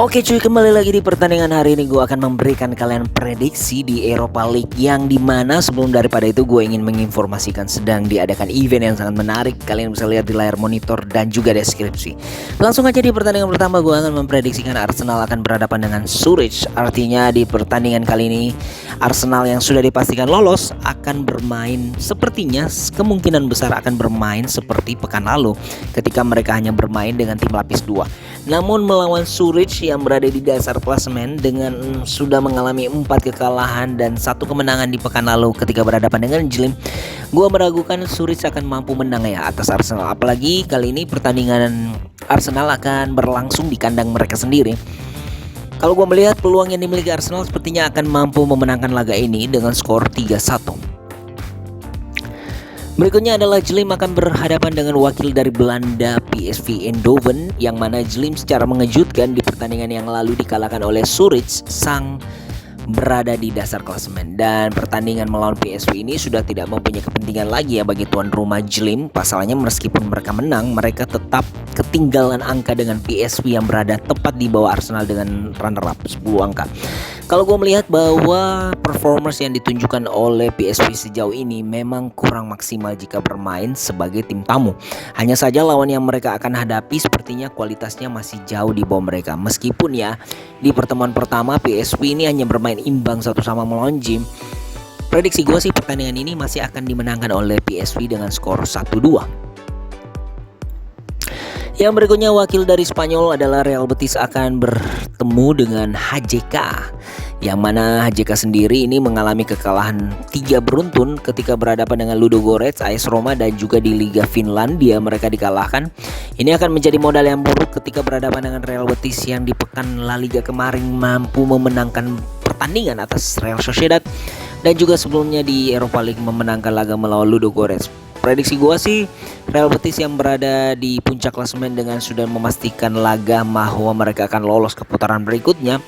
Oke cuy, kembali lagi di pertandingan hari ini. Gue akan memberikan kalian prediksi di Europa League, yang dimana sebelum daripada itu gue ingin menginformasikan sedang diadakan event yang sangat menarik. Kalian bisa lihat di layar monitor dan juga deskripsi. Langsung aja di pertandingan pertama, gue akan memprediksikan Arsenal akan berhadapan dengan Zurich. Artinya di pertandingan kali ini Arsenal yang sudah dipastikan lolos akan bermain, sepertinya kemungkinan besar akan bermain seperti pekan lalu ketika mereka hanya bermain dengan tim lapis 2. Namun melawan Zurich yang berada di dasar klasemen dengan sudah mengalami 4 kekalahan dan 1 kemenangan di pekan lalu ketika berhadapan dengan Jlim, gua meragukan Zurich akan mampu menang ya atas Arsenal. Apalagi kali ini pertandingan Arsenal akan berlangsung di kandang mereka sendiri. Kalau gua melihat peluang yang dimiliki Arsenal sepertinya akan mampu memenangkan laga ini dengan skor 3-1. Berikutnya adalah Jlim akan berhadapan dengan wakil dari Belanda PSV Eindhoven, yang mana Jlim secara mengejutkan di pertandingan yang lalu dikalahkan oleh Zurich sang berada di dasar klasemen. Dan pertandingan melawan PSV ini sudah tidak mempunyai kepentingan lagi ya bagi tuan rumah Jlim. Pasalnya meskipun mereka menang, mereka tetap ketinggalan angka dengan PSV yang berada tepat di bawah Arsenal dengan runner up 10 angka. Kalau gue melihat bahwa performance yang ditunjukkan oleh PSV sejauh ini memang kurang maksimal jika bermain sebagai tim tamu. Hanya saja lawan yang mereka akan hadapi sepertinya kualitasnya masih jauh di bawah mereka. Meskipun ya di pertemuan pertama PSV ini hanya bermain imbang 1-1 melawan Jlim. Prediksi gue sih pertandingan ini masih akan dimenangkan oleh PSV dengan skor 1-2. Yang berikutnya wakil dari Spanyol adalah Real Betis akan bertemu dengan HJK, yang mana HJK sendiri ini mengalami kekalahan 3 beruntun ketika berhadapan dengan Ludogorets, AS Roma dan juga di Liga Finlandia mereka dikalahkan. Ini akan menjadi modal yang buruk ketika berhadapan dengan Real Betis yang di pekan La Liga kemarin mampu memenangkan pertandingan atas Real Sociedad dan juga sebelumnya di Europa League memenangkan laga melawan Ludogorets. Prediksi gua sih Real Betis yang berada di puncak klasemen dengan sudah memastikan laga bahwa mereka akan lolos ke putaran berikutnya.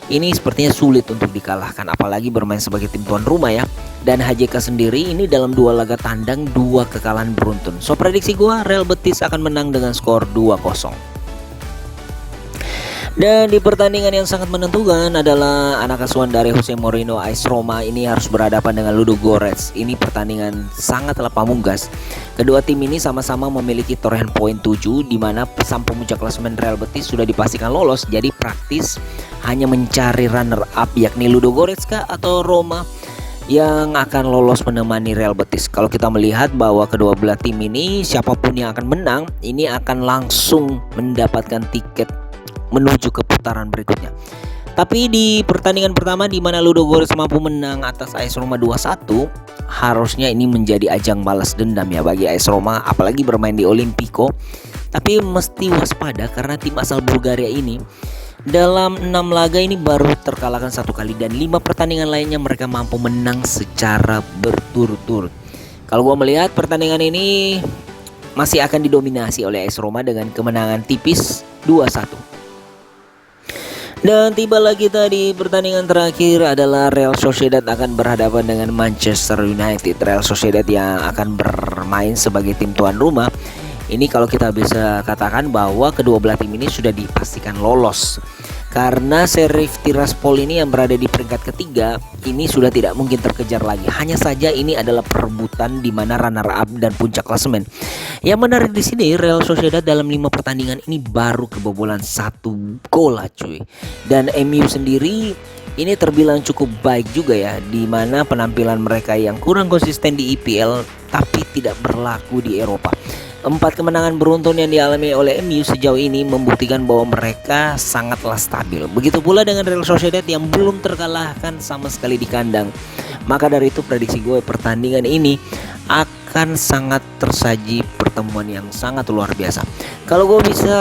Ini sepertinya sulit untuk dikalahkan, apalagi bermain sebagai tim tuan rumah ya. Dan HJK sendiri ini dalam 2 laga tandang 2 kekalahan beruntun. So prediksi gua Real Betis akan menang dengan skor 2-0. Dan di pertandingan yang sangat menentukan adalah anak asuhan dari Jose Mourinho, AS Roma ini harus berhadapan dengan Ludogorets. Ini pertandingan sangatlah pamungkas. Kedua tim ini sama-sama memiliki torehan poin 7, di mana sang pemuncak klasemen Real Betis sudah dipastikan lolos. Jadi praktis hanya mencari runner up yakni Ludogorets kah atau Roma yang akan lolos menemani Real Betis. Kalau kita melihat bahwa kedua belah tim ini siapapun yang akan menang ini akan langsung mendapatkan tiket menuju ke putaran berikutnya. Tapi di pertandingan pertama di mana Ludogorets mampu menang atas AS Roma 2-1, harusnya ini menjadi ajang balas dendam ya bagi AS Roma, apalagi bermain di Olimpico. Tapi mesti waspada karena tim asal Bulgaria ini dalam 6 laga ini baru terkalahkan 1 kali dan 5 pertandingan lainnya mereka mampu menang secara berturut-turut. Kalau gua melihat pertandingan ini masih akan didominasi oleh AS Roma dengan kemenangan tipis 2-1. Dan tibalah kita di pertandingan terakhir adalah Real Sociedad akan berhadapan dengan Manchester United. Real Sociedad yang akan bermain sebagai tim tuan rumah. Ini kalau kita bisa katakan bahwa kedua belah tim ini sudah dipastikan lolos. Karena Sheriff Tiraspol ini yang berada di peringkat ketiga ini sudah tidak mungkin terkejar lagi. Hanya saja ini adalah perebutan di mana runner up dan puncak klasemen. Yang menarik di sini Real Sociedad dalam 5 pertandingan ini baru kebobolan 1 gol lah cuy. Dan MU sendiri ini terbilang cukup baik juga ya, di mana penampilan mereka yang kurang konsisten di EPL tapi tidak berlaku di Eropa. 4 kemenangan beruntun yang dialami oleh MU sejauh ini membuktikan bahwa mereka sangatlah stabil. Begitu pula dengan Real Sociedad yang belum terkalahkan sama sekali di kandang. Maka dari itu prediksi gue pertandingan ini akan sangat tersaji pertemuan yang sangat luar biasa. Kalau gue bisa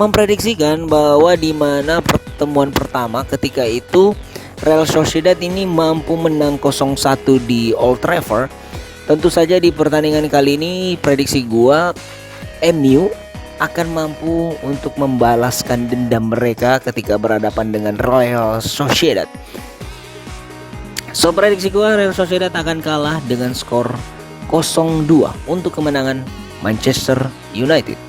memprediksikan bahwa di mana pertemuan pertama ketika itu Real Sociedad ini mampu menang 0-1 di Old Trafford. Tentu saja di pertandingan kali ini prediksi gua MU akan mampu untuk membalaskan dendam mereka ketika berhadapan dengan Real Sociedad. So prediksi gua Real Sociedad akan kalah dengan skor 0-2 untuk kemenangan Manchester United.